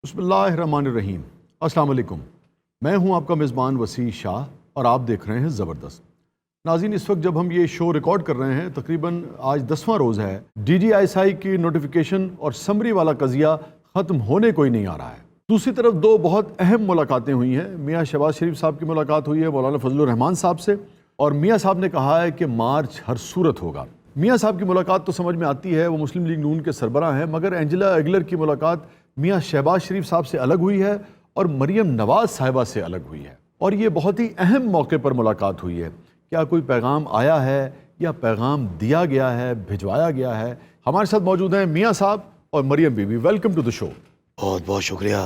बिस्मिल्लाहिर्रहमानिर्रहीम। अस्सलाम वालेकुम। मैं हूं आपका मेज़बान वसी शाह और आप देख रहे हैं ज़बरदस्त। नाज़रीन, इस वक्त जब हम ये शो रिकॉर्ड कर रहे हैं, तकरीबन आज 10वां रोज़ है, DGISI की नोटिफिकेशन और समरी वाला कज़िया ख़त्म होने को ही नहीं आ रहा है। दूसरी तरफ दो बहुत अहम मुलाकातें हुई हैं। मियाँ शहबाज शरीफ साहब की मुलाकात हुई है मौलाना फजलुर रहमान साहब से, और मियाँ साहब ने कहा है कि मार्च हर सूरत होगा। मियाँ साहब की मुलाकात तो समझ में आती है, वो मुस्लिम लीग नून के सरबराह हैं, मगर एंजेला एगलर की मुलाकात मियाँ शहबाज शरीफ साहब से अलग हुई है और मरियम नवाज साहिबा से अलग हुई है, और ये बहुत ही अहम मौके पर मुलाकात हुई है। क्या कोई पैगाम आया है या पैगाम दिया गया है, भिजवाया गया है? हमारे साथ मौजूद हैं मियाँ साहब और मरियम बीबी। Welcome to the show. बहुत बहुत शुक्रिया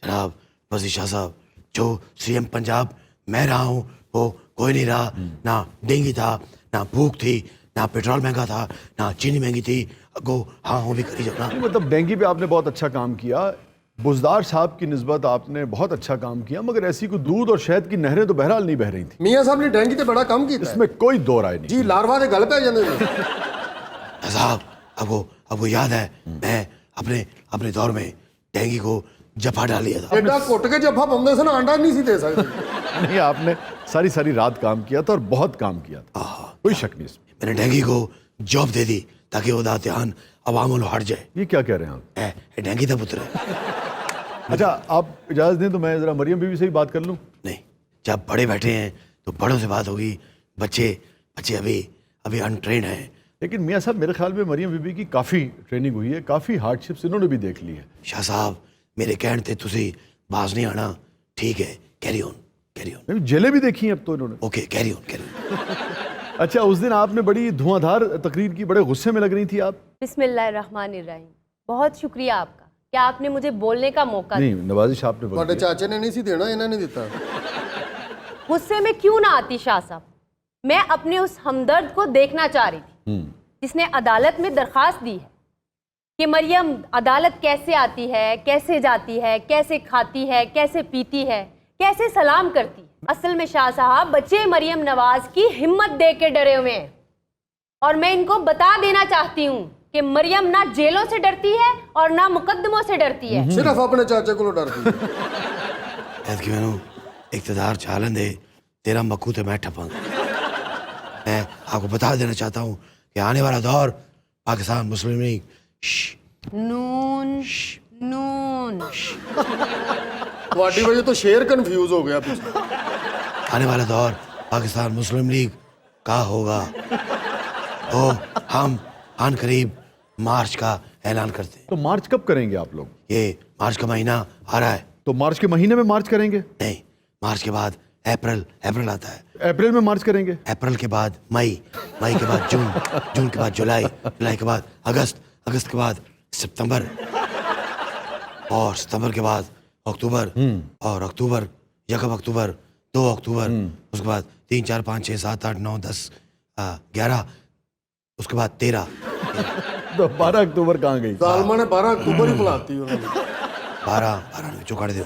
जनाब वज़ीर शाह साहब। जो CM पंजाब मैं रहा हूँ वो कोई नहीं रहा। ना डेंगू था, ना भूख थी, ना पेट्रोल महंगा था, ना चीनी महंगी थी। गो हाँ हूँ भी करी जाओ ना। मतलब डेंगू पे आपने बहुत अच्छा काम किया, बुज़दार साहब की निस्बत आपने बहुत अच्छा काम किया, मगर ऐसी कोई दूध और शहद की नहरें तो बहरहाल नहीं बह रही थी। मियाँ साहब ने डेंगू ते बड़ा काम किया, इसमें कोई दो राय नहीं जी। लारवा दे गल पै जांदे ने साहब अब वो याद है, मैं अपने अपने दौर में डेंगू को जफा डाल लिया था। एडा कुट के जफा पाਉਂਦੇ सन, अंडा नहीं सी दे सकते। नहीं, आपने सारी सारी रात काम किया था और बहुत काम किया था, कोई शक नहीं इसमें। मैंने डेंगू को जॉब दे दी ताकि वो ध्यान अवाम हट जाए। ये क्या कह रहे हैं आप? डेंगू का पुत्र है। अच्छा, आप इजाज़त दें तो मैं ज़रा मरियम बीबी से ही बात कर लूँ। नहीं, जब बड़े बैठे हैं तो बड़ों से बात होगी। बच्चे बच्चे अभी अनट्रेंड हैं। लेकिन मियाँ साहब, मेरे ख्याल में मरियम बीबी की काफ़ी ट्रेनिंग हुई है, काफ़ी हार्डशिप्स इन्होंने भी देख ली है। शाह साहब मेरे कहने ते तुसी बाज नहीं आना, ठीक है? Carry on carry on. नहीं, जेलें भी देखी हैं अब तो इन्होंने। Okay carry on. अच्छा, उस दिन आपने बड़ी धुआंधार तकरीर की, बड़े गुस्से में लग रही थी आप। बिस्मिल्लाहिर्रहमानिर्रहीम। बहुत शुक्रिया आपका कि आपने मुझे बोलने का मौका दिया। नहीं, नवाजिश आपने बोल ਤੁਹਾਡੇ दिया। ਚਾਚੇ ने नहीं सी देना, इन्होंने दिता। गुस्से में क्यों ना आती शाह साहब, मैं अपने उस हमदर्द को देखना चाह रही थी जिसने अदालत में दरख्वास्त दी है कि मरियम अदालत कैसे आती है, कैसे जाती है, कैसे खाती है, कैसे पीती है, कैसे सलाम करती है। असल में शाह साहब, बच्चे मरियम नवाज की हिम्मत देख के डरे हुए हैं, और मैं इनको बता देना चाहती हूँ कि मरियम ना जेलों से डरती है और ना मुकदमों से डरती है। सिर्फ अपने चाचे को डरती। ऐतकी मैनू इक़्तिदार चालन दे, तेरा मक्कू ते मैं ठपांगा। मैं आपको बता देना चाहता हूँ कि आने वाला दौर पाकिस्तान मुस्लिम लीग नून नून ਤੁਹਾਡੀ वजह तो शेर कंफ्यूज हो गया पीछे। आने वाला दौर पाकिस्तान मुस्लिम लीग का होगा। तो हम आन करीब मार्च का ऐलान करते हैं। तो मार्च कब करेंगे आप लोग? ये मार्च का महीना आ रहा है। तो मार्च के महीने में मार्च करेंगे? नहीं, मार्च के बाद अप्रैल आता है। अप्रैल में मार्च करेंगे? अप्रैल के बाद मई के बाद जून के बाद जुलाई के बाद अगस्त के बाद सितंबर, और सितंबर के बाद अक्टूबर, और अक्टूबर 1 अक्टूबर, 2 अक्टूबर, उसके बाद 3, 4, 5, 6, 7, 8, 9, 10, 11, उसके बाद 13। तो 12 अक्टूबर कहाँ गई? सालमा ने 12 अक्टूबर ही बुलाती उन्होंने। 12 में चुकाड़ दो।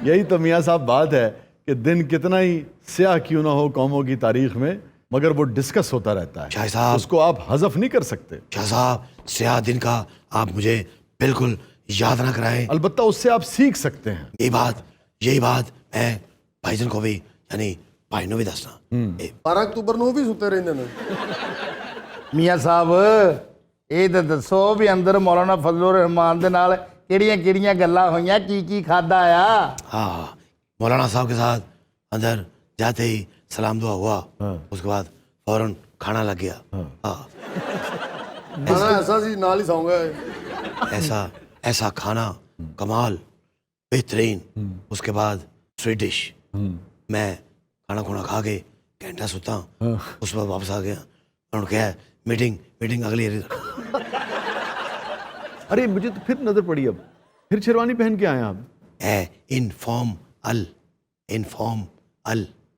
यही तो मियाँ साहब बात है कि दिन कितना ही स्याह क्यों ना हो कौमों की तारीख में, मगर वो डिस्कस होता रहता है। शाह साहब, उसको आप हज़फ नहीं कर सकते। शाह साहब, स्याह दिन का आप मुझे बिल्कुल याद ना कराएं। अलबत्ता उससे आप सीख सकते हैं। यही बात मैं भाईजन को भी, यानी भाई ने भी दसना। 12 अक्टूबर ਨੂੰ भी सुते रहंदे ने। ਮੀਆਂ ਸਾਹਿਬ ਇਹ ਤਾਂ ਦੱਸੋ ਵੀ ਅੰਦਰ ਮੌਲਾਨਾ ਫਜ਼ਲੁਰ ਰਹਿਮਾਨ ਦੇ ਨਾਲ ਕਿਹੜੀਆਂ ਗੱਲਾਂ ਹੋਈਆਂ, ਕੀ ਖਾਦਾ ਆ? हाँ, मौलाना साहब के साथ अंदर जाते ही सलाम दुआ हुआ। उसके बाद फौरन खाना लग गया। हाँ, खाना ऐसा सी नाल ही सौ गए। ऐसा खाना कमाल, बेहतरीन। उसके बाद स्वीट डिश। मैं खाना खुना खा के घंटा सुता, उस वक्त वापस आ गया। उन्होंने कहा मीटिंग अगली। अरे, मुझे तो फिर नजर पड़ी, अब फिर शेरवानी पहन के आए आप।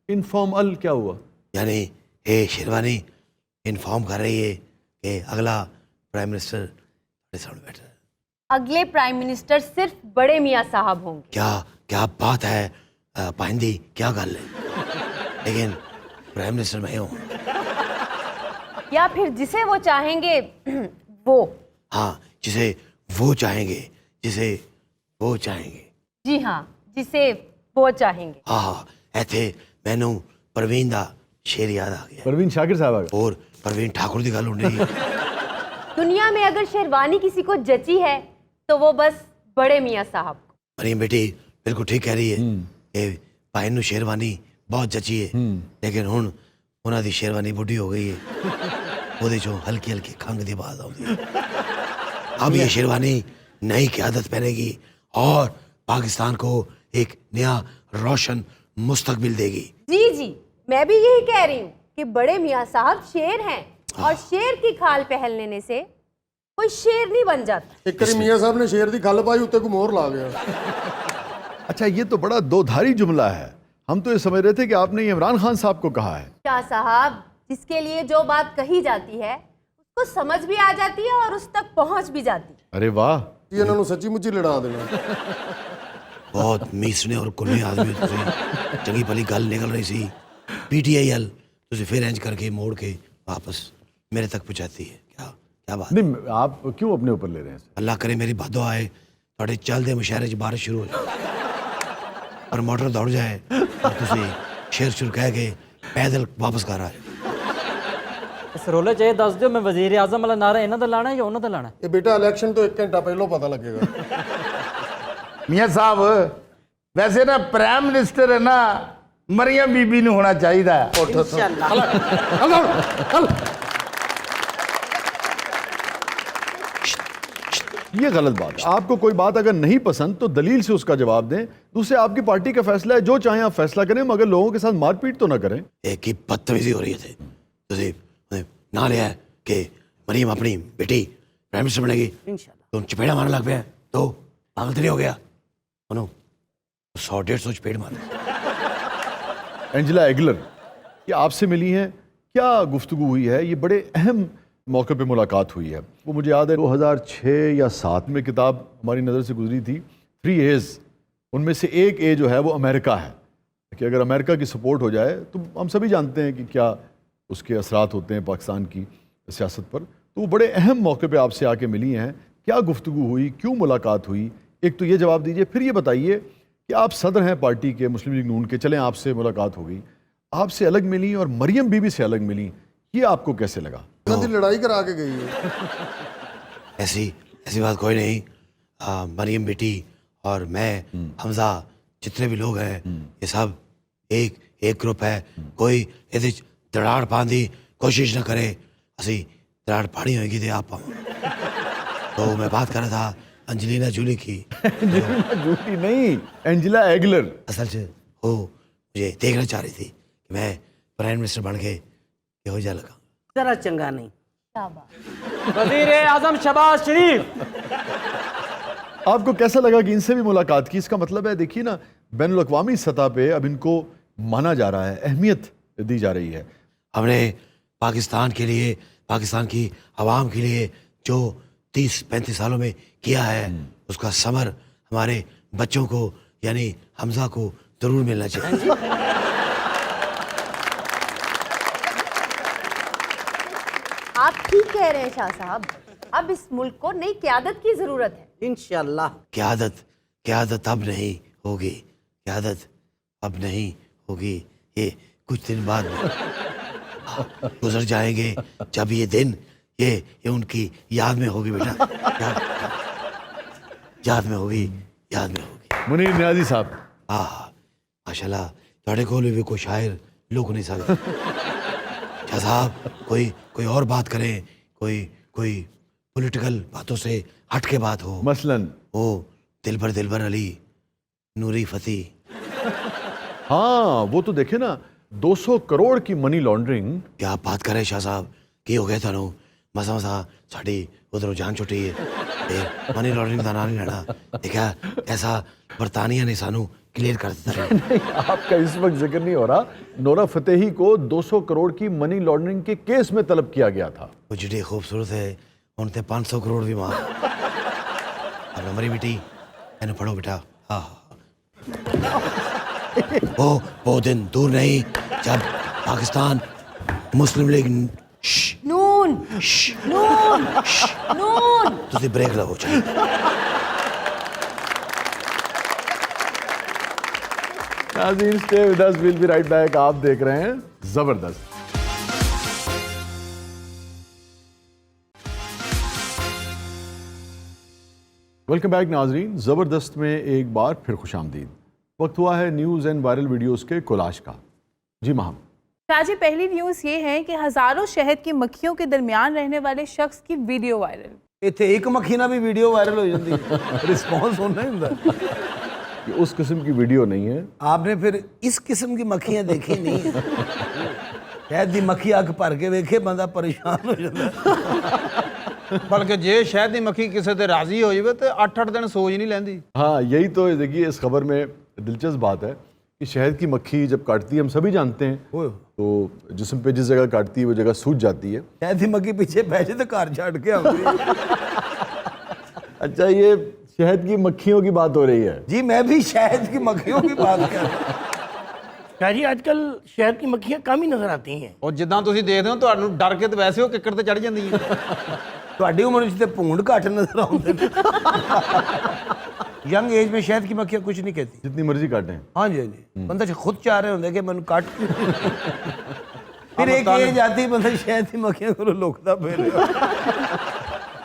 इनफॉर्मल क्या हुआ? यानी ये शेरवानी इन्फॉर्म कर रही है कि अगला प्राइम मिनिस्टर हमारे सामने बैठा है। अगले प्राइम मिनिस्टर सिर्फ बड़े मियाँ साहब होंगे। क्या बात है पाइंदी, क्या गल है? लेकिन प्राइम मिनिस्टर मैं हूँ। या फिर जिसे वो चाहेंगे वो। हाँ, जिसे वो चाहेंगे, जिसे वो चाहेंगे। जी हाँ, जिसे वो चाहेंगे। हाँ ऐथे मैनू प्रवीण दा शेर याद आ गया परवीन शाकिर साहब और प्रवीण ठाकुर दी गल होनी दुनिया में अगर शेरवानी किसी को जची है तो वो बस बड़े मियाँ साहब को। मरियम बेटी बिल्कुल ठीक कह रही है ये भाई नू शेरवानी बहुत जची है लेकिन हुण उन्हां दी शेरवानी बुढ़ी हो गई है ਉਹਦੇ ਚੋਂ हल्की हल्की खंग दी आवाज आती है अब ये शेरवानी नई क़यादत पहनेगी और पाकिस्तान को एक नया रोशन मुस्तकबिल देगी। जी जी, मैं भी यही कह रही हूँ कि बड़े मियाँ साहब शेर हैं और शेर की खाल पहन लेने से कोई शेर नहीं बन जाता। एक करी मियाँ साहब ने शेर दी खल पाई उत्ते को मोहर ला गया। अच्छा, ये तो बड़ा दोधारी जुमला है। हम तो ये समझ रहे थे कि आपने ये इमरान खान साहब को कहा है। शाह साहब, जिसके लिए जो बात कही जाती है उसको समझ भी आ जाती है और उस तक पहुंच भी जाती है। अरे वाह, ये इन्होंने सच्ची मुच्ची लड़ा देना। बहुत मीसने और कुल्ले आदमी हो तुसीं चंगी भली गल निकल रही सी पीटीआई हल तुसीं फिर इंज करके मोड़ के वापस मेरे तक पहुंचाती है। क्या क्या बात। नहीं, आप क्यों अपने ऊपर ले रहे हैं? अल्लाह करे मेरी बादो आए थोड़े चलते मुशहरे च बारिश शुरू हो जाए और मोटर दौड़ जाए और तुसीं शेर शुरू कह के पैदल वापस घर आए। इस रोले च दस दो मैं वजीर आजम वाला नारा इन्हों का लाना है या उन्होंने लाना है? ये बेटा इलेक्शन तो 1 घंटा पहलों पता लगेगा। मियाँ साहब वैसे ना प्राइम मिनिस्टर है ना मरियम बीबी नू होना चाहिए। ये गलत बात है। आपको कोई बात अगर नहीं पसंद तो दलील से उसका जवाब दें। दूसरे, आपकी पार्टी का फैसला है, जो चाहे आप फैसला करें, मगर लोगों के साथ मारपीट तो ना करें। एक ही बदतमीजी हो रही थी तुसीं ना लिया है कि मरियम अपनी बेटी प्राइम मिनिस्टर बनेगी तुम चपेड़ा मारने लग पे तो पागल तो नहीं हो गया? उन्होंने 100-150 चपेड़ मारे। एंजेला एगलर ये आपसे मिली हैं, क्या गुफ्तगू हुई है? ये बड़े अहम मौके पे मुलाकात हुई है। वो मुझे याद है 2006 या 2007 में किताब हमारी नज़र से गुजरी थी, 3 A's। उनमें से एक ए जो है वो अमेरिका है कि अगर अमेरिका की सपोर्ट हो जाए तो हम सभी जानते हैं कि क्या उसके असरात होते हैं पाकिस्तान की सियासत पर। तो वो बड़े अहम मौके पे आपसे आके मिली हैं। क्या गुफ्तगू हुई, क्यों मुलाकात हुई? एक तो ये जवाब दीजिए, फिर ये बताइए कि आप सदर हैं पार्टी के, मुस्लिम लीग नून के, चलें आपसे मुलाकात हो गई, आपसे अलग मिली और मरियम बीबी से अलग मिली, ये आपको कैसे लगा? नदी लड़ाई करा के गई है। ऐसी ऐसी बात कोई नहीं। मरियम बेटी और मैं, हमजा, जितने भी लोग हैं ये सब एक ग्रुप है। कोई ये दराड़ पाने की कोशिश न करे, असी दराड़ पानी होगी तो आप पाओ। तो मैं बात कर रहा था अंजलिना जूली की। एंजेलिना जूली नहीं, एंजेला एगलर। असल से वो मुझे देखना चाह रही थी कि मैं प्राइम मिनिस्टर बन के हो जा लगा। जरा चंगा नहीं। वजीर आजम शहबाज शरीफ। आपको कैसा लगा कि इनसे भी मुलाकात की? इसका मतलब है, देखिए ना, बैनुल अक़वामी सतह पे अब इनको माना जा रहा है, अहमियत दी जा रही है। हमने पाकिस्तान के लिए, पाकिस्तान की आवाम के लिए जो 30-35 सालों में किया है उसका समर हमारे बच्चों को यानी हमजा को जरूर मिलना चाहिए। आप ठीक कह रहे हैं शाह साहब, अब इस मुल्क को नई क़यादत की जरूरत है। इंशाल्लाह। क़यादत अब नहीं होगी, क़यादत अब नहीं होगी। ये कुछ दिन बाद गुजर जाएंगे जब ये दिन ये उनकी याद में होगी बेटा। याद में होगी, याद में होगी। मुनीर नियाज़ी साहब। माशाल्लाह थोड़े को भी कोई शायर लोग नहीं सकते। शाह साहब कोई और बात करें, कोई पॉलिटिकल बातों से हट के बात हो। मसलन ओ दिलबर अली नूरी फतेह। हाँ, वो तो देखे ना, 200 करोड़ की मनी लॉन्ड्रिंग। क्या आप बात करें शाह साहब, की हो गया थानू मसा साड़ी उधरों जान छुट्टी है मनी लॉन्ड्रिंग का नाम नहीं लेना। देखा ऐसा बरतानिया ने सानू क्लियर कर दिया। आपका इस वक्त जिक्र नहीं हो रहा। नोरा फतेही को 200 करोड़ की मनी लॉन्ड्रिंग के केस में तलब किया गया था। वो जिडी खूबसूरत है उनते 500 करोड़ भी मांग। अब हमारी बेटी मैंने पढ़ो बेटा। वो दिन दूर नहीं जब पाकिस्तान मुस्लिम लीग नून तुझे ब्रेक लगो चाहिए। नाज़रीन stay with us, will be right back. आप देख रहे हैं जबरदस्त। वेलकम बैक नाजरीन, ज़बरदस्त में एक बार फिर खुशामदीद। वक्त हुआ है न्यूज़ एंड वायरल वीडियोस के कोलाश का। जी महम। शाहजी, पहली न्यूज़ ये है कि हज़ारों शहद की मक्खियों के दरमियान रहने वाले शख्स की वीडियो वायरल। ਇੱਥੇ ਇੱਕ ਮੱਖੀ ਨਾਲ ਵੀ ਵੀਡੀਓ ਵਾਇਰਲ ਹੋ ਜਾਂਦੀ ਹੈ, ਰਿਸਪੌਂਸ ਹੋਣਾ ਹੁੰਦਾ। ये उस किस्म की वीडियो नहीं है। आपने फिर इस किस्म की मक्खियां देखी नहीं है? शहद दी मक्खी अग भर के वेखे बंदा परेशान हो जाता। बल्कि जे शहद दी मक्खी किसी ते राजी हो जाए तो 8-8 दिन सोच नहीं लैंदी। हाँ, यही तो देखिए इस खबर में दिलचस्प बात है कि शहद की मक्खी जब काटती है, हम सभी जानते हैं, तो जिस्म पे जिस जगह काटती है वो जगह सूज जाती है। शहद दी मक्खी पीछे बैठे तो घर छड़ के आती। अच्छा, ये शहद की मक्खियों की बात हो रही है। जी मैं भी शहद की मक्खियों की बात कर रहा हूं। शाह जी आजकल शहद की मक्खियाँ कम ही नजर आती हैं। और जिद्दां तुसीं देखदे हो ਤੁਹਾਨੂੰ ਡਰ ਕੇ ਤੇ ਵੈਸੇ ਉਹ ਕਿੱਕਰ ਤੇ ਚੜ ਜਾਂਦੀਆਂ। ਤੁਹਾਡੀ ਉਮਰ ਵਿੱਚ ਤੇ ਭੂੰਡ ਘੱਟ ਨਜ਼ਰ ਆਉਂਦੇ ਨੇ। यंग एज में शहद की मक्खियाँ कुछ नहीं कहती, जितनी मर्जी काटें। हाँ जी, हाँ जी, बंदा खुद चाह रहे होंगे कि मैंने काट। फिर एक एज आती बंदा शहद की मक्खियाँ को लोकता फिर।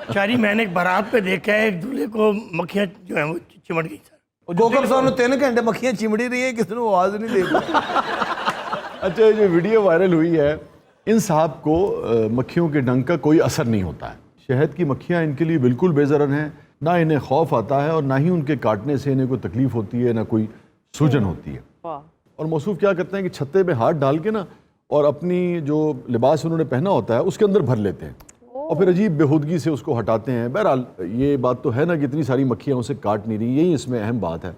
शाह जी मैंने एक बारात पे देखा है, एक दूल्हे को मक्खियाँ जो है वो चिमट गई सर। कोकब साहब ने 3 घंटे मक्खियाँ चिमड़ी रही है, किसी ने आवाज़ नहीं दे पाई। अच्छा, ये जो वीडियो वायरल हुई है, इन साहब को मक्खियों के डंक का कोई असर नहीं होता है। शहद की मक्खियाँ इनके लिए बिल्कुल बेज़रन हैं, ना इन्हें खौफ आता है और ना ही उनके काटने से इन्हें कोई तकलीफ होती है, ना कोई सूजन होती है। और मौसूफ क्या करते हैं कि छत्ते पे हाथ डाल के ना और अपनी जो लिबास उन्होंने पहना होता है उसके अंदर भर लेते हैं और फिर अजीब बेहूदगी से उसको हटाते हैं। बहरहाल ये बात तो है ना कि इतनी सारी मक्खियाँ उसे काट नहीं रही, यही इसमें अहम बात है।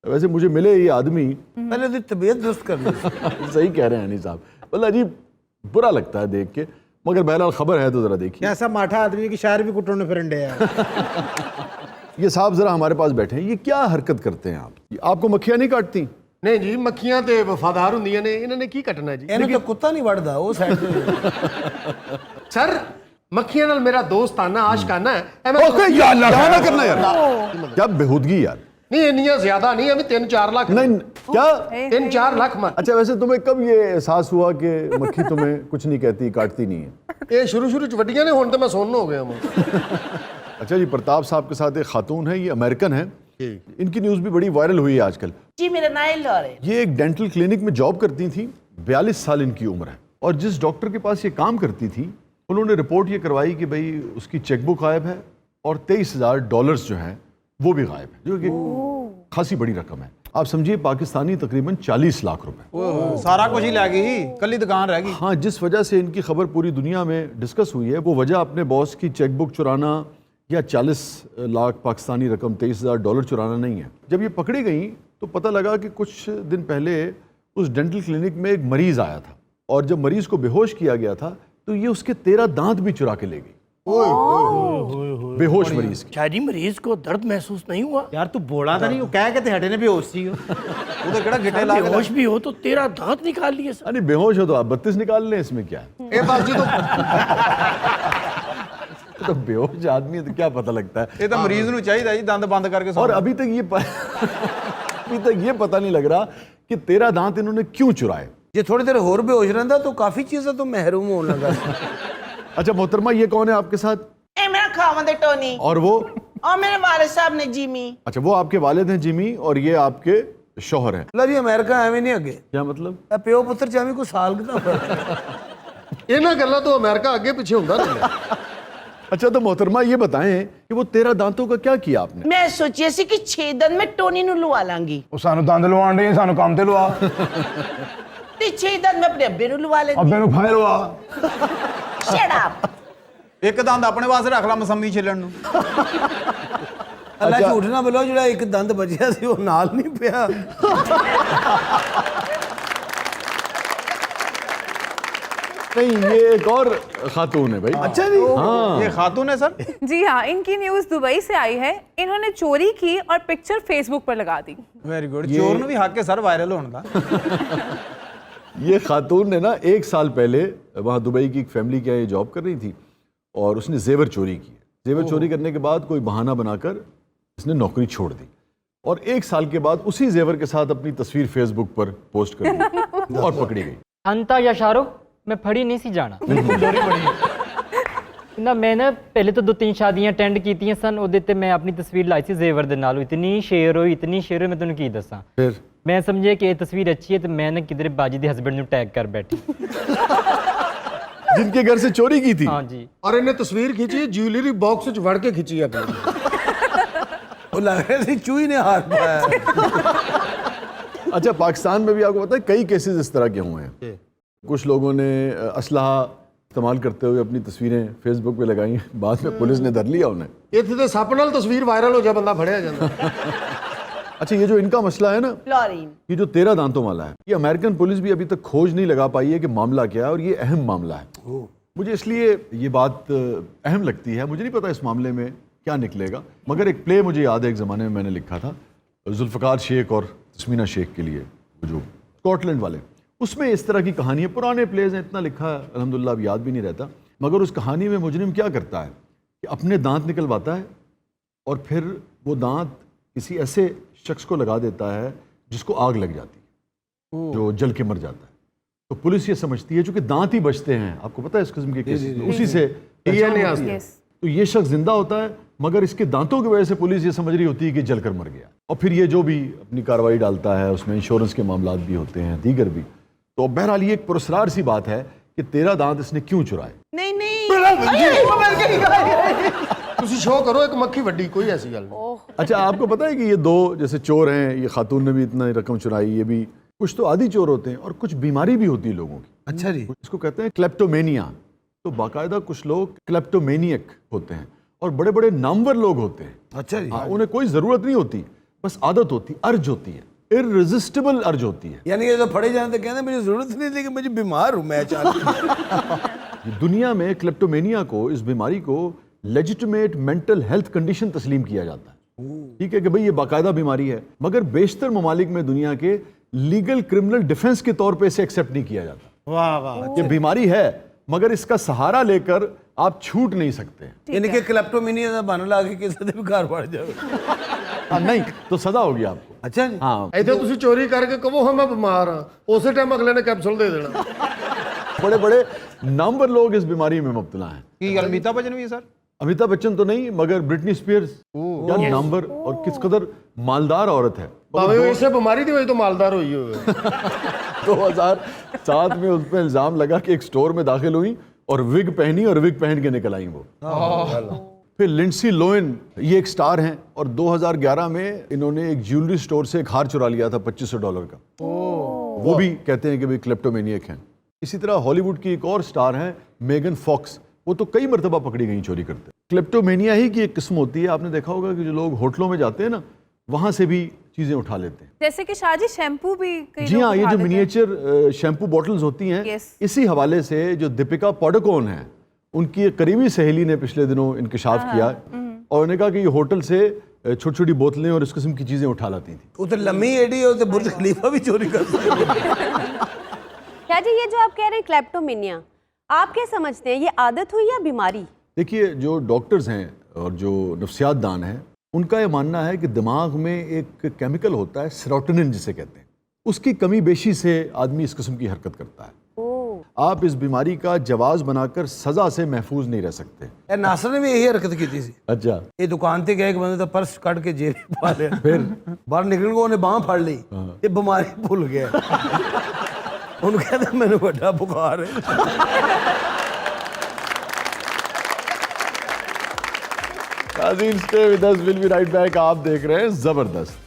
वैसे मुझे मिले ये आदमी, पहले तो तबीयत दुरुस्त कर ली। सही कह रहे हैं अनी साहब, मतलब अजीब बुरा लगता है देख के, मगर बहरहाल खबर है तो ज़रा देखिए। ऐसा माठा आदमी की शायर भी कुटने फिरंडे है। ये साहब ज़रा हमारे पास बैठे हैं, ये क्या हरकत करते हैं आप? आपको मक्खियाँ नहीं काटती? ਨਹੀਂ ਜੀ, ਮੱਖੀਆਂ ਤੇ ਵਫਾਦਾਰ ਹੁੰਦੀਆਂ ਨੇ, ਇਹਨਾਂ ਨੇ ਕੀ ਕੱਟਣਾ ਜੀ। ਇਹਨੂੰ ਤਾਂ ਕੁੱਤਾ ਨਹੀਂ ਵੜਦਾ, ਉਹ ਸਾਈਡ ਤੇ। ਸਰ ਮੱਖੀਆਂ ਨਾਲ ਮੇਰਾ ਦੋਸਤਾਨਾ ਆਸ਼ਕਾਨਾ ਹੈ। ओके यार, क्या ना करना यार, क्या बेहूदगी यार। ਨਹੀਂ ਇੰਨੀਆਂ ਜ਼ਿਆਦਾ ਨਹੀਂ, ਅभी 3-4 ਲੱਖ। नहीं क्या? 3-4 ਲੱਖ मत। अच्छा, वैसे तुम्हें कब ये एहसास हुआ कि मक्खी तुम्हें कुछ नहीं कहती, काटती नहीं है? ਇਹ ਸ਼ੁਰੂ ਚ ਵੱਡੀਆਂ ਨੇ, ਹੁਣ ਤਾਂ ਮੈਂ ਸੁੰਨ ਹੋ ਗਿਆ ਹਾਂ। अच्छा जी, प्रताप साहब के साथ एक खातून है, ये अमेरिकन है, इनकी न्यूज़ भी बड़ी वायरल हुई है आजकल। जी मेरा नाम लॉर है। ये एक डेंटल क्लिनिक में जॉब करती थी, 42 साल इनकी उम्र है, और जिस डॉक्टर के पास ये काम करती थी उन्होंने रिपोर्ट ये करवाई कि भाई उसकी चेकबुक गायब है और $23,000 जो हैं वो भी गायब है, जो कि खासी बड़ी रकम है। आप समझिए पाकिस्तानी तकरीबन 40 लाख रुपए। सारा कुछ ही लै गई, कल्ली दुकान रह गई। हाँ, जिस वजह से इनकी खबर पूरी दुनिया में डिस्कस हुई है, वो वजह अपने बॉस की चेकबुक चुराना या 40 लाख पाकिस्तानी रकम $23,000 चुराना नहीं है। जब ये पकड़ी गई तो पता लगा कि कुछ दिन पहले उस डेंटल क्लिनिक में एक मरीज आया था और जब मरीज को बेहोश किया गया था तो ये उसके 13 दांत भी चुरा के ले गई। बेहोश मरीज की। शाह जी मरीज को दर्द महसूस नहीं हुआ? यार तू बोला था नहीं, वो कह के ते हटे ने बेहोश सी हो। वो तो केड़ा गिट्टे ला के बेहोश भी हो तो 13 दांत निकाल लिए सर। अरे बेहोश हो तो आप 32 निकाल लें, इसमें क्या है? ਇਹ ਬਸ ਜੀ तो बेहोश आदमी है तो क्या पता लगता है। ਇਹ ਤਾਂ ਮਰੀਜ਼ ਨੂੰ ਚਾਹੀਦਾ ਜੀ ਦੰਦ ਬੰਦ ਕਰਕੇ और अभी तक ये पता नहीं लग रहा कि 13 दांत इन्होंने क्यों चुराए। ਜੇ ਥੋੜੀ ਦੇਰ ਹੋਰ ਬੇਹੋਸ਼ ਰਹਿੰਦਾ ਤਾਂ ਕਾਫੀ ਚੀਜ਼ਾਂ ਤੋਂ ਮਹਿਰੂਮ ਹੋਣ ਲੱਗਾ। अच्छा मोहतरमा, ये कौन है आपके साथ? ए मेरा खावंद है टोनी और वो? और मेरे वालिद साहब ने जिमी। अच्छा, वो आपके वालिद हैं जिमी और ये आपके शौहर हैं। ਲਾ ਜੀ ਅਮਰੀਕਾ ਐਵੇਂ ਨਹੀਂ ਅੱਗੇ, क्या मतलब? ਇਹ ਪਿਓ ਪੁੱਤਰ ਚ ਐਵੇਂ ਕੋਈ ਸਾਲ ਕਿਦਾਂ ਫਰਕ। ਇਹਨਾਂ ਗੱਲਾਂ ਤੋਂ ਅਮਰੀਕਾ ਅੱਗੇ ਪਿੱਛੇ ਹੁੰਦਾ ਰਹਿੰਦਾ। अच्छा, तो मोहतरमा ये बताएं कि वो 13 दांतों का क्या किया आपने? मैं सोची सी कि 6 दिन में टोनी नु लुआ लांगी ਉਹ ਸਾਨੂੰ ਦੰਦ ਲਵਾਉਣ ਦੇ, ਸਾਨੂੰ ਕੰਮ ਤੇ ਲਵਾ, ते 6 दिन में अपने अब्बे नु लुआ लेंदी। ਅੱਬੇ ਨੂੰ ਫਾਇਰ ਲਵਾ। Shut up. ਇੱਕ ਦੰਦ ਆਪਣੇ ਵਾਸਤੇ ਰੱਖ ਲਾ ਮਸੰਮੀ ਛਿੱਲਣ ਨੂੰ। ਅੱਲਾ ਝੂਠ ਨਾ ਬੋਲੋ, ਜਿਹੜਾ ਇੱਕ ਦੰਦ ਬਚਿਆ ਸੀ ਉਹ ਨਾਲ ਨਹੀਂ ਪਿਆ। नहीं, ये एक और खातून है भाई। अच्छा जी, हाँ, ये खातून है सर? जी हाँ, इनकी न्यूज़ दुबई से आई है। इन्होंने चोरी की और पिक्चर फेसबुक पर लगा दी। Very good. चोर ਨੂੰ ਵੀ ਹੱਕ ਹੈ ਸਰ ਵਾਇਰਲ ਹੋਣ ਦਾ। ये खातून ने ना 1 साल पहले वहाँ दुबई की एक फैमिली के यहाँ ये जॉब कर रही थी और उसने जेवर चोरी की। जेवर चोरी करने के बाद कोई बहाना बनाकर इसने नौकरी छोड़ दी और 1 साल के बाद उसी जेवर के साथ अपनी तस्वीर फेसबुक पर पोस्ट कर दी और पकड़ी गई। अंता या शाहरुख मैं फड़ी नहीं सी जाना ना मैंने पहले तो 2-3 शादियां अटेंड कीतियां सन ਉਹਦੇ ਤੇ मैं अपनी तस्वीर लाई सी जेवर ਦੇ ਨਾਲ इतनी शेयर हुई मैं ਤੈਨੂੰ ਕੀ ਦੱਸਾਂ फिर मैं समझे कि ये तस्वीर अच्छी है तो मैंने किधर बाजी ਦੇ हस्बैंड ਨੂੰ टैग कर बैठी जिनके घर से चोरी की थी। हाँ जी और इन्हें तस्वीर खींची ज्वेलरी बॉक्स च वड़ के खींची अपनी वो लग रहा है चूही ने हाथ पाया। अच्छा, पाकिस्तान में भी आपको पता है कई केसेस इस तरह के हुए हैं। कुछ लोगों ने असलहा इस्तेमाल करते हुए अपनी तस्वीरें फेसबुक पे लगाई, बाद में पुलिस ने धर लिया उन्हें। इत्थे ते सप नाल तस्वीर वायरल हो जाए बंदा फड़िया जाता। अच्छा, ये जो इनका मसला है ना, फ्लोरीन ये जो 13 दांतों वाला है, ये अमेरिकन पुलिस भी अभी तक खोज नहीं लगा पाई है कि मामला क्या है, और ये अहम मामला है। मुझे इसलिए ये बात अहम लगती है, मुझे नहीं पता इस मामले में क्या निकलेगा, मगर एक प्ले मुझे याद है एक ज़माने में मैंने लिखा था जुल्फ़कार शेख और तस्मीना शेख के लिए, वो जो स्कॉटलैंड वाले, उसमें इस तरह की कहानी है। पुराने प्लेज हैं, इतना लिखा है अल्हम्दुलिल्लाह अब याद भी नहीं रहता, मगर उस कहानी में मुजरिम क्या करता है कि अपने दांत निकलवाता है और फिर वो दांत किसी ऐसे शख्स को लगा देता है जिसको आग लग जाती है, जो जल के मर जाता है। तो पुलिस ये समझती है चूंकि दांत ही बचते हैं, आपको पता है इस किस्म के केसेस में उसी से DNA आती है। तो ये शख्स जिंदा होता है, मगर इसके दांतों की वजह से पुलिस ये समझ रही होती है कि जलकर मर गया। और फिर ये जो भी अपनी कार्रवाई डालता है उसमें इंश्योरेंस के मामला भी होते हैं, दीगर भी। तो बहरहाल ये एक पुरस्कार सी बात है कि 13 दांत इसने क्यों चुराए। नहीं नहीं तुसी शो करो एक मक्खी वड्डी, कोई ऐसी गल नहीं। अच्छा, आपको पता है कि ये दो जैसे चोर हैं, ये खातून ने भी इतना रकम चुराई, ये भी कुछ तो आदि चोर होते हैं और कुछ बीमारी भी होती है लोगों की। अच्छा जी। इसको कहते हैं क्लेप्टोमेनिया। तो बाकायदा कुछ लोग क्लेप्टोमेनियक होते हैं और बड़े बड़े नामवर लोग होते हैं। अच्छा जी। हाँ, उन्हें कोई ज़रूरत नहीं होती, बस आदत होती, अर्ज होती है, इररेजिस्टिबल अर्ज होती है। यानी ये तो फड़े जाने तो कहते मुझे जरूरत नहीं थी कि मुझे बीमार हूँ मैं चाहती। दुनिया में क्लेप्टोमेनिया को, इस बीमारी को लेजिटिमेट मेंटल हेल्थ कंडीशन तस्लीम किया जाता है। ठीक है कि भाई ये बाकायदा बीमारी है, मगर बेशतर ममालिक में दुनिया के लीगल क्रिमिनल डिफेंस के तौर पे इसे एक्सेप्ट नहीं किया जाता। वाह वाह, ये बीमारी है मगर इसका सहारा लेकर आप छूट नहीं सकते। यानी कि क्लेप्टोमेनिया का बहाना ला के किसी ने भी घर बढ़ जाए। नहीं तो सजा होगी आपको। अच्छा जी। हाँ, इतने तुसी चोरी करके कहो हाँ मैं बीमार हाँ, उसी टाइम अगले ने कैप्सूल दे देना। बड़े बड़े नामवर लोग इस बीमारी में मुब्तला हैं। कि अमिताभ बच्चन भी है सर? अमिताभ बच्चन तो नहीं, मगर ब्रिटनी स्पीयर्स क्या नामवर और किस कदर मालदार औरत है। भावे इसे बीमारी थी वही तो मालदार हुई है। 2007 में उस पर इल्जाम लगा कि एक स्टोर में दाखिल हुई और विग पहनी और विग पहन के निकल आई वो। फिर लिंडसी लोएन, ये एक स्टार हैं और 2011 में इन्होंने एक ज्वेलरी स्टोर से एक हार चुरा लिया था $2500 का। वो भी कहते हैं कि भाई क्लेप्टोमेनियक हैं। इसी तरह हॉलीवुड की एक और स्टार हैं मेगन फॉक्स, वो तो कई मरतबा पकड़ी गई चोरी करते। क्लेप्टोमेनिया ही की एक किस्म होती है। आपने देखा होगा कि जो लोग होटलों में जाते हैं ना, वहां से भी चीजें उठा लेते हैं। जैसे कि शाहजी शैम्पू भी कई जी लोग हाँ, ये उठा जो लेते हैं। मिनिएचर शैम्पू बॉटल्स होती हैं, Yes. इसी हवाले से जो दीपिका पाडुकोन है, उनकी एक करीबी सहेली ने पिछले दिनों इंकशाफ किया और उन्होंने कहा कि ये होटल से छोटी छोटी बोतलें और इस किस्म की चीजें उठा लाती थी। वो तो लम्मी एडी और तो बुर्ज खलीफा भी चोरी करते हैं। क्या जी, ये जो आप कह रहे हैं क्लेप्टोमेनिया, आप क्या समझते हैं, ये आदत हुई या बीमारी? देखिए, जो डॉक्टर्स हैं और जो नफ्सियात दान हैं, उनका ये मानना है कि दिमाग में एक केमिकल होता है सेरोटोनिन जिसे कहते हैं, उसकी कमी बेशी से आदमी इस किस्म की हरकत करता है। आप इस बीमारी का जवाज बनाकर सजा से महफूज नहीं रह सकते। ए नासर ने भी यही हरकत की थी। अच्छा, ये दुकान ते गए एक बंदे तो पर्स कट के जेब में पा लिया, फिर बाहर निकल को उन्हें बांह फड़ ली, ये बीमारी भूल गया। उन्होंने कहते मैंने बड़ा बुखार है। नाज़रीन, stay with us, will be right back. आप देख रहे हैं जबरदस्त।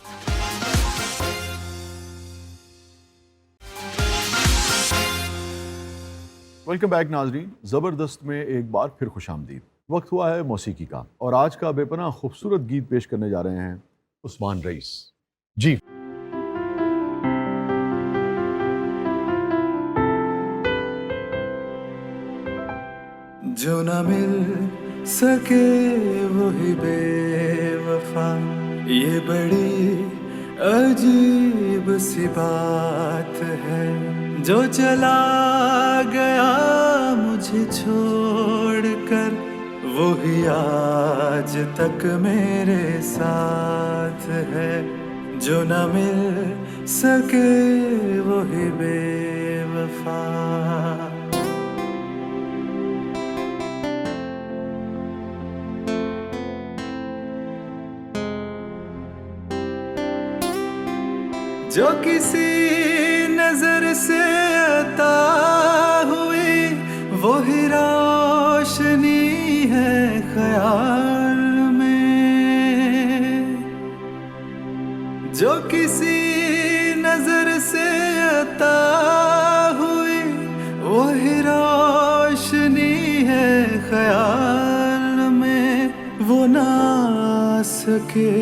वेलकम बैक नाजरीन। ज़बरदस्त में एक बार फिर खुशामदीद। वक्त हुआ है मौसीकी का और आज का बेपनाह खूबसूरत गीत पेश करने जा रहे हैं उस्मान रईस जी। जो न मिल सके वही बेवफा, ये बड़ी अजीब सी बात है। जो चला गया मुझे छोड़कर, वो ही आज तक मेरे साथ है। जो न मिल सके वही बेवफा। जो किसी नजर से अता हुई वही रोशनी है ख्याल में। जो किसी नजर से अता हुई वही रोशनी है ख्याल में। वो ना सके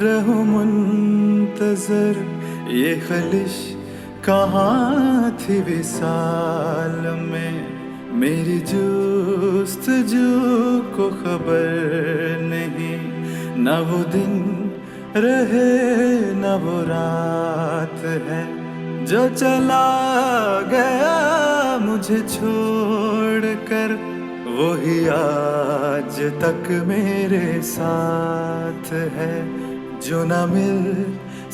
रहूं मुंतजर ये खलिश कहाँ थी विसाल में। मेरी जुस्तजू को खबर नहीं न वो दिन रहे न वो रात है। जो चला गया मुझे छोड़ कर वही आज तक मेरे साथ है। जो न मिल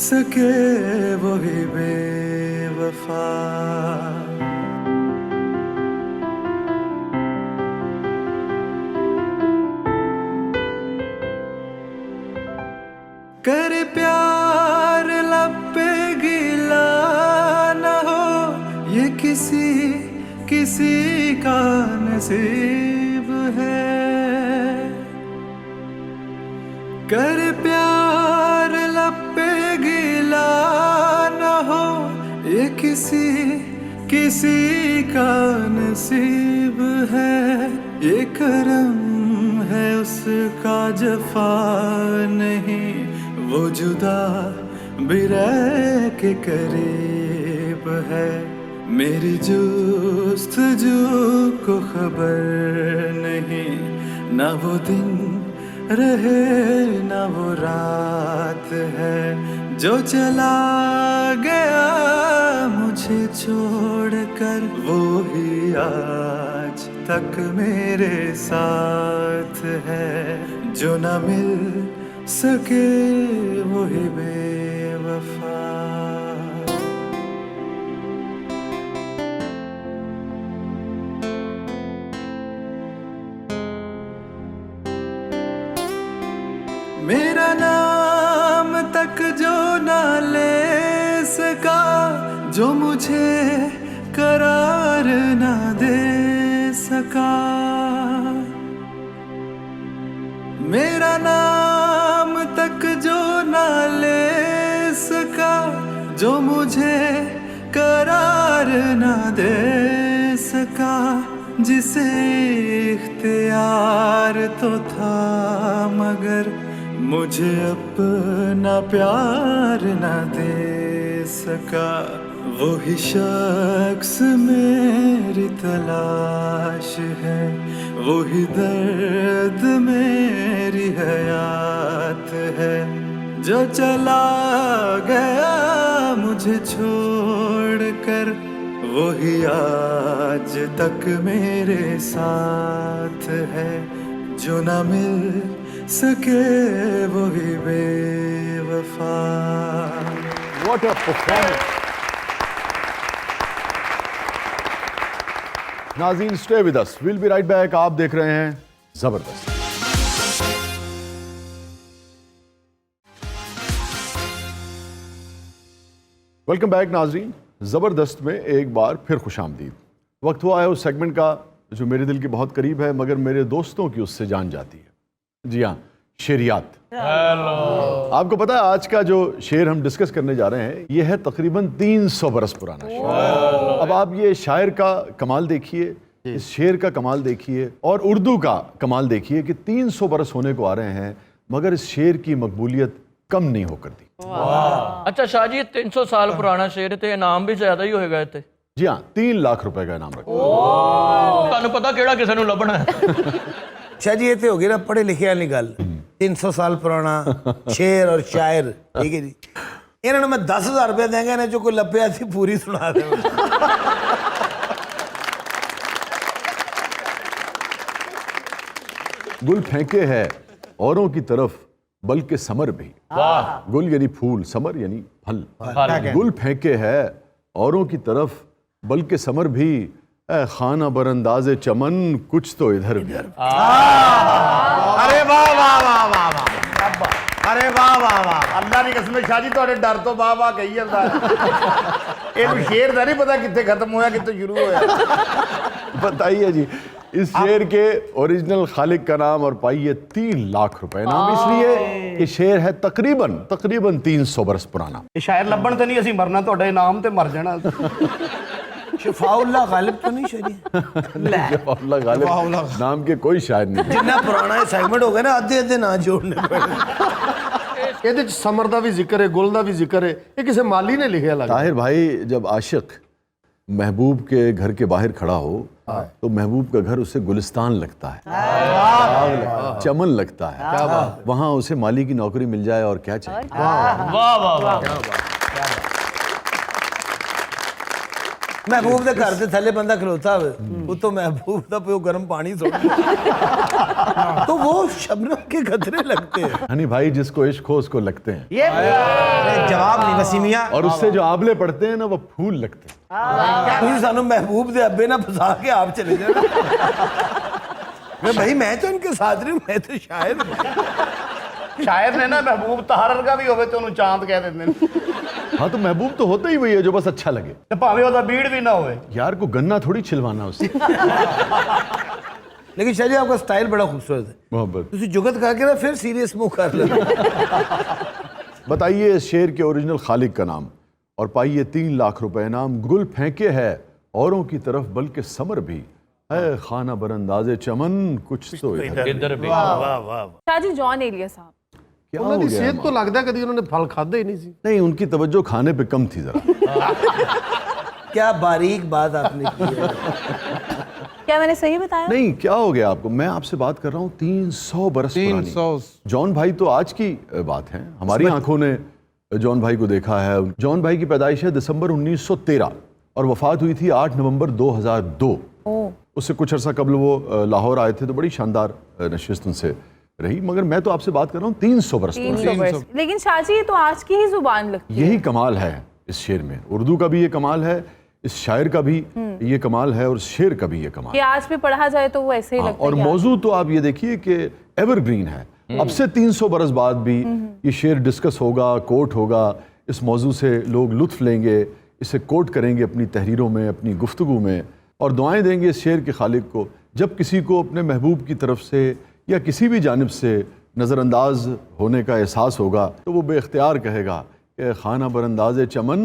सके वही बेवफा। कर प्यार लब पे गिला न हो ये किसी का नसीब है। कर प्यार लब पे गिला न हो ये किसी का नसीब है। ये करम है उसका जफा नहीं वो जुदा भी रह के करीब है। मेरी जुस्तजू को खबर नहीं न वो दिन रहे न वो रात है। जो चला गया मुझे छोड़ कर वो ही आज तक मेरे साथ है। जो न मिल सके वही बेवफा। मेरा नाम तक जो ना ले सका जो मुझे करार ना दे सका। मेरा नाम तक जो ना ले सका जो मुझे करार ना दे सका। जिसे इख्तियार तो था मगर मुझे अपना प्यार न दे सका। वही शख्स मेरी तलाश है वही दर्द मेरी हयात है। जो चला गया मुझे छोड़ कर वही आज तक मेरे साथ है। जो न मिल सके वही बेवफा। What a performance! नाज़रीन stay with us, will be right back. आप देख रहे हैं जबरदस्त। वेलकम बैक नाज़रीन। जबरदस्त में एक बार फिर खुशामदीद। वक्त हुआ है उस सेगमेंट का जो मेरे दिल के बहुत करीब है मगर मेरे दोस्तों की उससे जान जाती है। जी हाँ, शेरियात। आपको पता है आज का जो शेर हम डिस्कस करने जा रहे हैं ये है तकरीबन 300 बरस पुराना शेर। अब आप ये शायर का कमाल देखिए, इस शेर का कमाल देखिए और उर्दू का कमाल देखिए कि 300 बरस होने को आ रहे हैं मगर इस शेर की मकबूलियत कम नहीं होकर दी। अच्छा शाह जी 300 साल पुराना शेर थे, इनाम भी ज्यादा ही होएगा इत्थे। जी हाँ, 3 लाख रुपए का इनाम रखा। ਤੁਹਾਨੂੰ ਪਤਾ ਕਿਹੜਾ ਕਿਸੇ ਨੂੰ ਲੱਭਣਾ ਹੈ। शाह जी ये तो हो गई ना पढ़े लिखे वाली गल। 300 साल पुराना शेर और शायर, ठीक है जी। इन्होंने मैं 10,000 रुपया देंगे इन्हें जो कोई लभ्या थी पूरी सुना दे। गुल फेंके है औरों की तरफ बल्कि समर भी। वाह। गुल यानी फूल, समर यानी फल। फल। गुल फेंके है औरों की तरफ, बल्कि समर भी, ए खाना बरंदाजे चमन, कुछ तो इधर भी। अरे वाह वाह वाह वाह वाह, अरे वाह वाह वाह, अल्लाह की कसम शाह जी ਤੁਹਾਡੇ ਡਰ ਤੋਂ ਵਾਹ ਵਾਹ ਕਹੀ ਜਾਂਦਾ ਇਹਨੂੰ ਸ਼ੇਰ ਦਾ ਨਹੀਂ ਪਤਾ ਕਿੱਥੇ ਖਤਮ ਹੋਇਆ ਕਿੱਥੇ शुरू ਹੋਇਆ। बताइए जी, इस शेर के ओरिजिनल खालिक का नाम और पाइए 3 लाख रुपए नाम, इसलिए कि शेर है तकरीबन 300 बरस पुराना। ਇਹ ਸ਼ਾਇਰ ਲੱਭਣ ਤੇ ਨਹੀਂ ਅਸੀਂ ਮਰਨਾ ਤੁਹਾਡੇ ਨਾਮ ਤੇ ਮਰ ਜਾਣਾ। शफाउल्लाह गालिब तो नहीं शरी जवाहरुल्लाह गालिब नाम के कोई शायर नहीं। जितना पुराना ये सेगमेंट हो गया ना, आधे आधे ना जोड़ने पड़े। ਇਹਦੇ ਚ ਸਮਰ ਦਾ ਵੀ ਜ਼ਿਕਰ ਹੈ, ਗੁਲ ਦਾ ਵੀ ਜ਼ਿਕਰ ਹੈ। ਇਹ ਕਿਸੇ ਮਾਲੀ ਨੇ ਲਿਖਿਆ ਲੱਗਦਾ। ताहिर भाई, जब आशिक महबूब के घर के बाहर खड़ा हो तो महबूब का घर उसे गुलिस्तान लगता है, बाग लगता है, चमन लगता है। वहाँ उसे माली की नौकरी मिल जाए और क्या चाहिए। वाह वाह वाह। महबूब के घर से थले बंदा खलोता हुए, उतो महबूब का प्यो गर्म पानी छोड़ तो वो शबनम के खतरे लगते हैं। हनी भाई, जिसको इश्क हो उसको लगते हैं, ये जवाब नहीं वसीमिया। और उससे जो आबले पड़ते हैं ना, वो फूल लगते हैं। तुझे सानू महबूब दे अब्बे ना फंसा के आप चले जाना। भाई मैं तो इनके साथ नहीं, मैं तो शायर हूं। ਸ਼ਾਇਰ ਨੇ ਨਾ ਮਹਿਬੂਬ ਤਹਾਰਰ ਦਾ ਵੀ ਹੋਵੇ ਤੇ ਉਹਨੂੰ ਚਾਂਦ ਕਹਿ ਦਿੰਦੇ ਨੇ। हाँ, तो महबूब तो होता ही वही है जो बस अच्छा लगे। ਤੇ ਭਾਵੇਂ ਉਹਦਾ ਬੀੜ ਵੀ ਨਾ ਹੋਵੇ। यार को गन्ना थोड़ी छिलवाना उससे। लेकिन शायद आपका स्टाइल बड़ा खूबसूरत है। मोहब्बत। तुझे जुगत खा के ना फिर सीरियस मुंह कर ले। बताइए इस शेर के ओरिजिनल खालिक का नाम और पाइए 3 लाख रुपए नाम। गुल फेंके है औरों की तरफ, बल्कि समर भी, है खाना बरंदाजे चमन, कुछ तो इधर भी। शाह जी, जॉन एलिया साहब, क्या ਉਹਨਾਂ हो ਦੀ गया ਸਿਹਤ है? ਤੋਂ ਲੱਗਦਾ ਕਦੀ ਉਹਨਾਂ ਨੇ ਫਲ ਖਾਦੇ ਹੀ ਨਹੀਂ ਸੀ। नहीं, उनकी तवज्जो खाने पे कम थी जरा। क्या बारीक बात आपने की है। क्या मैंने सही बताया? नहीं, क्या हो गया आपको? मैं आपसे बात कर रहा हूँ 300 बरस पुरानी। 300। जॉन भाई तो आज की बात है, हमारी आंखों ने जॉन भाई को देखा है। जॉन भाई की पैदाइश है दिसंबर 1913 और वफात हुई थी 8 नवंबर 2002। उससे कुछ अर्सा कबल वो लाहौर आए थे, तो बड़ी शानदार नशिस्त उनसे रही। मगर मैं तो आपसे बात कर रहा हूँ 300 बरस पुरानी। 300 वर्ष। लेकिन शाह जी, ये तो आज की ही जुबान लगती है। यही कमाल है इस शेर में। उर्दू का भी ये कमाल है, इस शायर का भी ये कमाल है, और शेर का भी ये कमाल कि आज भी पढ़ा जाए तो वो ऐसे ही लगता और है। मौजू तो आप ये देखिए कि एवरग्रीन है। अब से 300 बरस बाद भी ये शेर डिस्कस होगा, कोट होगा, इस मौजू से लोग लुत्फ लेंगे, इसे कोट करेंगे अपनी तहरीरों में, अपनी गुफ्तगू में, और दुआएं देंगे इस शेर के खालिक को। जब किसी को अपने महबूब की तरफ से या किसी भी जानिब से नज़रअंदाज होने का एहसास होगा तो वो बेख्तियार कहेगा कि खाना बरंदाजे चमन,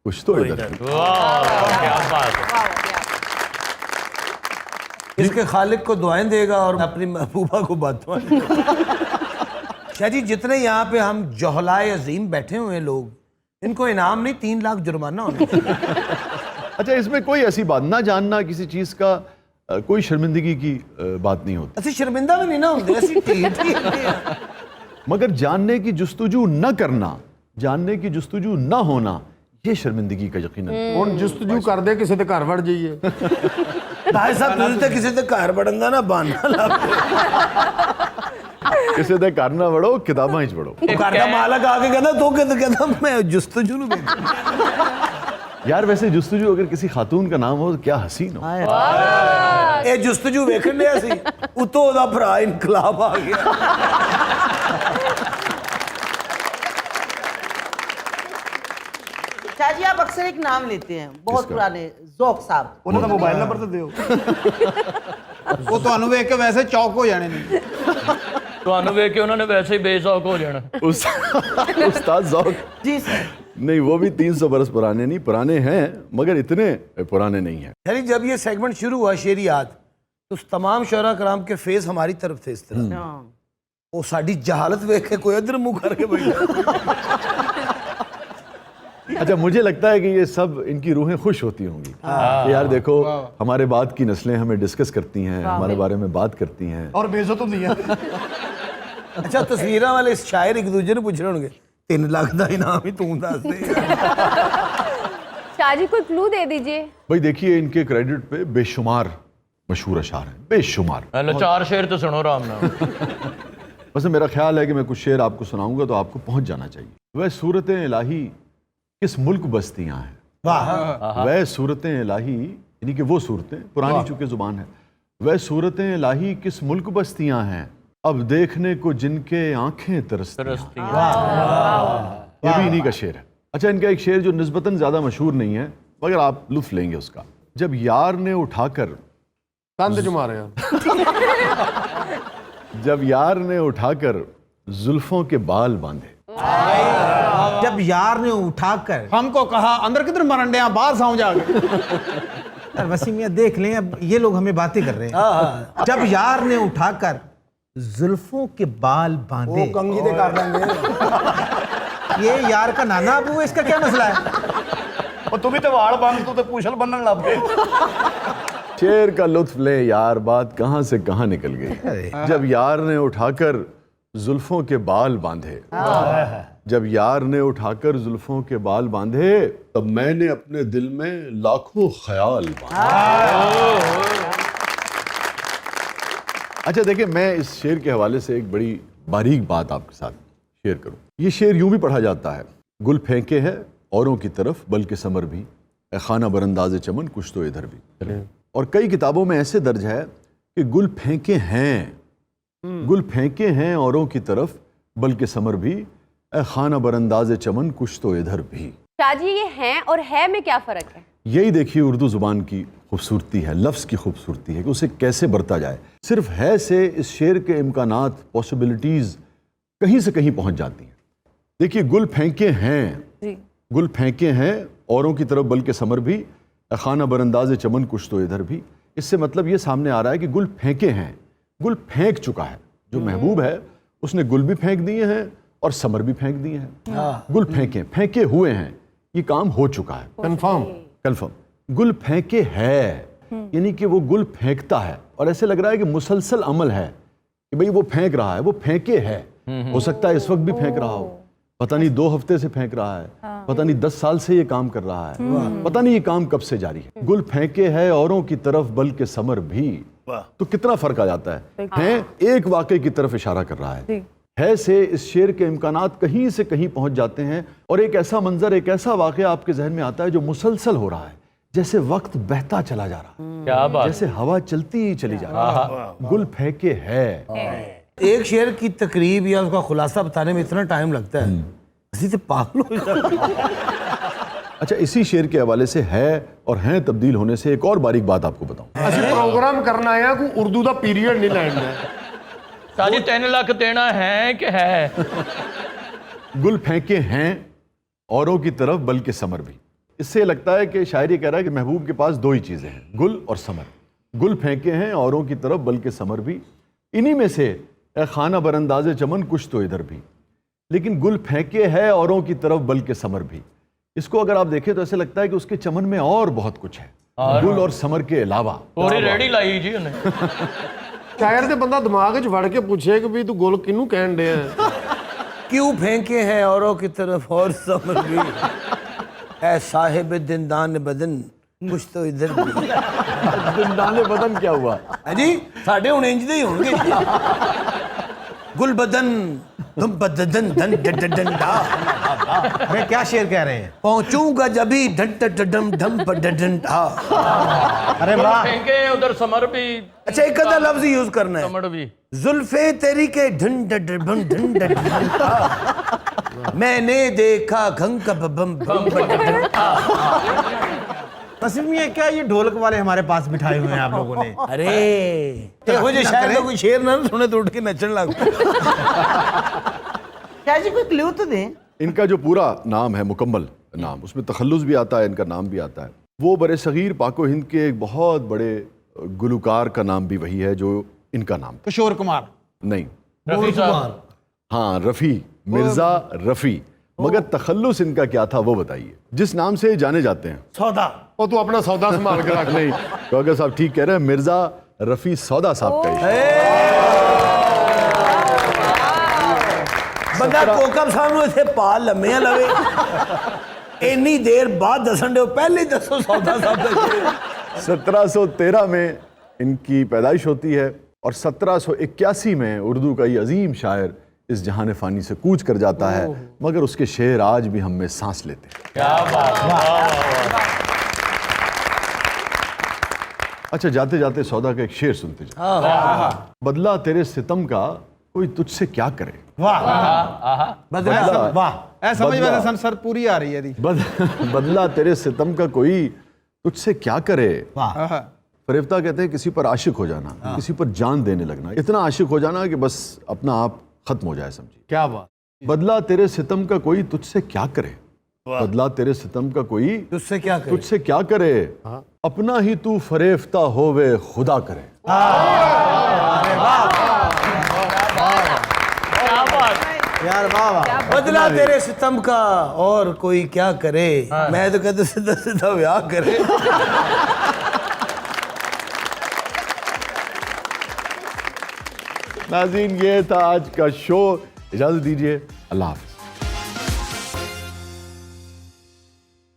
कुछ तो इधर। क्या बात है। इसके खालिक को दुआएं देगा और अपनी महबूबा को बददुआएं देगा। शाह जी, जितने यहाँ पे हम जोहलाए अजीम बैठे हुए हैं लोग, इनको इनाम नहीं 3 लाख जुर्माना होना। अच्छा, इसमें कोई ऐसी बात ना जानना किसी चीज़ का कोई शर्मिंदगी की बात नहीं होती, असि शर्मिंदा भी नहीं ना होंगे, असि ठीक ही हैं। मगर जानने की जुस्तजू न करना, जानने की जुस्तजू न होना, ये शर्मिंदगी का यकीन है। ਹੁਣ ਜਸਤਜੂ ਕਰਦੇ ਕਿਸੇ ਦੇ ਘਰ ਵੜ ਜਾਈਏ। भाई साहब, तुझे तो किसी के घर बड़ंदा ना बहाना ला किसी दे घर ना बढ़ो, किताबां ही पढ़ो। घर का मालक आके कहता तो कहता मैं जुस्तजू नहीं देखता। यार वैसे जुस्तजू अगर किसी खातून का नाम हो तो क्या हसीन हो। ये जुस्तजू वेखन दिया सी, उतो ओदा भरा इनकलाब आ गया। शाह जी, आप अक्सर एक नाम लेते हैं, बहुत किसका? पुराने, ज़ौक़ साहब। ਉਹਨਾਂ ਦਾ ਮੋਬਾਈਲ ਨੰਬਰ ਤਾਂ ਦਿਓ। ਉਹ ਤੁਹਾਨੂੰ ਵੇਖ ਕੇ ਵੈਸੇ ਚੌਕ ਹੋ ਜਾਣੇ ਨੇ। ਤੁਹਾਨੂੰ ਵੇਖ ਕੇ ਉਹਨਾਂ ਨੇ ਵੈਸੇ ਹੀ ਬੇਸ਼ੌਕ ਹੋ ਜਾਣਾ। उस्ताद ज़ौक़ जी सर। नहीं, वो भी 300 बरस पुराने नहीं, पुराने हैं मगर इतने पुराने नहीं हैं। यानी जब ये सेगमेंट शुरू हुआ शेरियात, तो तमाम शोरा कराम के फेस हमारी तरफ थे इस तरह। वो साड़ी जहालत देख के कोई इधर मुंह करके बैठा। अच्छा, मुझे लगता है कि ये सब इनकी रूहें खुश होती होंगी कि यार देखो, हमारे बाद की नस्लें हमें डिस्कस करती हैं, हमारे बारे में बात करती हैं। और बेइज्जत ਹੁੰਦੀ ਹੈ। अच्छा, तस्वीरां वाले शायर एक दूसरे ने पूछ रहे होंगे 3 लाख का इनाम ही तू दस दे। शाह जी, कोई क्लू दे दीजिए। भाई देखिए, इनके क्रेडिट पे बेशुमार मशहूर अशार हैं, बेशुमार। हेलो, 4 शेर तो सुनो आराम नाल। वैसे मेरा ख्याल है कि मैं कुछ शेर आपको सुनाऊंगा तो आपको पहुंच जाना चाहिए। वह सूरतें इलाही किस मुल्क बस्तियां हैं, वाह। वह सूरतें इलाही, यानी कि वो सूरतें, पुरानी चूंकि जुबान है, वह सूरतें इलाही किस मुल्क बस्तियां हैं, अब देखने को जिनके आंखें तरसती हैं। ये भी इन्हीं का शेर है। अच्छा, इनका एक शेर जो निस्बतन ज्यादा मशहूर नहीं है मगर आप लुत्फ लेंगे उसका। जब यार ने उठाकर तंद जुमा रहे हैं। जब यार ने उठाकर जुल्फों के बाल बांधे, जब यार ने उठाकर हमको कहा अंदर किधर मरंडे हैं, बाहर सौ जाके। यार वसीम मियां देख लें, अब ये लोग हमें बातें कर रहे हैं। जब यार ने उठाकर जुल्फों के बाल बांधे, वो कंघी दे कर देंगे। ये यार का नाना अबू है, इसका क्या मसला है? और तू भी तो वाल बांध, तू तो पूछल बनने लग गए। शेर का लुत्फ ले यार, बात कहां से कहां निकल गई। जब यार ने उठाकर जुल्फों के बाल बांधे, जब यार ने उठाकर जुल्फों के बाल बांधे, तब मैंने अपने दिल में लाखों ख्याल बांधे। अच्छा देखिए, मैं इस शेर के हवाले से एक बड़ी बारीक बात आपके साथ शेयर करूं। ये शेर यूं भी पढ़ा जाता है, गुल फेंके है औरों की तरफ बल्कि समर भी, ए खाना बरंदाज़े चमन कुछ तो इधर भी। और कई किताबों में ऐसे दर्ज है कि गुल फेंके हैं, गुल फेंके हैं औरों की तरफ बल्कि समर भी, ए खाना बरंदाज़े चमन कुछ तो इधर भी। शाहजी, ये हैं और है में क्या फ़र्क है? यही देखिए उर्दू ज़ुबान की खूबसूरती है, लफ्ज़ की खूबसूरती है कि उसे कैसे बरता जाए। सिर्फ है से इस शेर के इम्कानात, पॉसिबिलिटीज़ कहीं से कहीं पहुंच जाती हैं। देखिए, गुल फेंके हैं, गुल फेंके हैं औरों की तरफ बल्कि समर भी, खाना बरंदाज़े चमन कुछ तो इधर भी। इससे मतलब ये सामने आ रहा है कि गुल फेंके हैं, गुल फेंक चुका है। जो महबूब है उसने गुल भी फेंक दिए हैं और समर भी फेंक दिए हैं। गुल फेंके, फेंके हुए हैं, ये काम हो चुका है। कंफर्म। गुल फेंके है यानी कि वो गुल फेंकता है, और ऐसे लग रहा है कि मुसलसल अमल है कि भाई वो फेंक रहा है, वो फेंके है। हो सकता है इस वक्त भी फेंक रहा हो, पता नहीं 2 हफ्ते से फेंक रहा है, पता नहीं 10 साल से ये काम कर रहा है, पता नहीं ये काम कब से जारी है। गुल फेंके है औरों की तरफ बल्कि समर भी, तो कितना फर्क आ जाता है एक वाकई की तरफ इशारा कर रहा है से इस शेर के इम्कानात कहीं से कहीं पहुंच जाते हैं, और एक ऐसा मंजर, एक ऐसा वाकया आपके जहन में आता है जो मुसलसल हो रहा है, जैसे वक्त बहता चला जा रहा है, क्या बात, जैसे हवा चलती ही चली जा रही है। गुल फेंके है। एक शेर की तकरीब या उसका खुलासा बताने में इतना टाइम लगता है, इसी से पागल हो जाता है। अच्छा, इसी शेर के हवाले से है और हैं तब्दील होने से एक और बारीक बात आपको बताऊं। ਅਸੀਂ ਪ੍ਰੋਗਰਾਮ ਕਰਨਾ ਆ ਕੋਈ ਉਰਦੂ ਦਾ ਪੀਰੀਅਡ ਨਹੀਂ ਲੈਣਾ। शाहजी 3 लाख देना है कि है? गुल फेंके हैं औरों की तरफ बल्कि समर भी। इससे लगता है कि शायर ये कह रहा है कि महबूब के पास 2 ही चीज़ें हैं, गुल और समर। गुल फेंके हैं औरों की तरफ बल्कि समर भी, इन्हीं में से ए खाना बरंदाज़े चमन कुछ तो इधर भी। लेकिन गुल फेंके है औरों की तरफ बल्कि समर भी, इसको अगर आप देखें तो ऐसे लगता है कि उसके चमन में और बहुत कुछ है, गुल और समर के अलावा। पूरी रेडी लाई जी उन्हें। ਸ਼ਾਇਰ ਦੇ ਬੰਦਾ ਦਿਮਾਗ 'ਚ ਵੜ ਕੇ ਪੁੱਛੇ ਕਿ ਵੀ ਤੂੰ ਗੁਲ ਕਿਹਨੂੰ ਕਹਿਣ ਡਿਆ? क्यों फेंके हैं औरों की तरफ और समर भी, ऐ साहिब दिंदान बदन कुछ तो इधर भी। दिंदाने बदन क्या हुआ? जी साढ़े हुण इंज दे ही होंगे। गुल बदन तुम बदन धन डंडा। मैं क्या शेर कह रहे हैं? पहुंचूंगा जभी ढन डम ढम डंडा। अरे वाह, फेंके उधर समर भी। अच्छा, एक आधा लफ्ज यूज करना है, समर भी। जुल्फे तेरी के ढन ढन मैंने देखा घंग का बम बम। वसीम मियां, क्या ये ढोलक वाले हमारे पास बिठाए हुए हैं आप लोगों ने? अरे देखो जी, शायद तो कोई शेर ना सुने तो उठ के नचने लग। शाह जी कोई क्लू तो दें। इनका जो पूरा नाम है, मुकम्मल नाम, उसमें तखल्लुस भी आता है, इनका नाम भी आता है। वो बड़े सगीर पाको हिंद के एक बहुत बड़े गुलकार का नाम भी वही है जो इनका नाम था। किशोर कुमार? नहीं, रफी साहब। हाँ, रफ़ी, मिर्ज़ा रफ़ी। मगर तखल्लुस इनका क्या था वो बताइए, जिस नाम से जाने जाते हैं। सौदा। ਉਹ ਤੂੰ ਆਪਣਾ ਸੌਦਾ ਸੰਭਾਲ ਕੇ ਰੱਖ। नहीं, तो अगर साहब ठीक कह रहे हैं, मिर्ज़ा रफ़ी सौदा साहब का ही। बंदा कोकम साहब ਨੂੰ ਇੱਥੇ ਪਾ ਲੰਮਿਆਂ ਲਵੇ, ਇੰਨੀ ਦੇਰ ਬਾਅਦ ਦੱਸਣ ਦਿਓ, ਪਹਿਲੇ ਹੀ ਦੱਸੋ सौदा साहब का। 1713 में इनकी पैदाइश होती है और 1781 में उर्दू का ये अजीम शायर इस जहान फ़ानी से कूच कर जाता है, मगर उसके शेर आज भी हम में सांस लेते हैं। क्या बात। अच्छा, जाते जाते सौदा का एक शेर सुनते जाओ। बदला तेरे सितम का कोई तुझसे क्या करे। बदला वाह समझ में सन सर पूरी आ रही है बदला तेरे सितम का कोई तुझसे क्या करे। वाह फरेफ्ता कहते हैं किसी पर आशिक हो जाना, किसी पर जान देने लगना, इतना आशिक हो जाना कि बस अपना आप खत्म हो जाए, समझिए। क्या बात। बदला तेरे सितम का कोई तुझसे क्या करे, बदला तेरे सितम का कोई तुझसे क्या करे, तुझसे क्या करे, अपना ही तू फरेफ्ता होवे खुदा करे। यार वाह, बदला तेरे सितम का और कोई क्या करे। मैं तो कहता सीधा सीधा ब्याह करे। नाज़रीन, ये था आज का शो, इजाजत दीजिए, अल्लाह हाफ़िज़।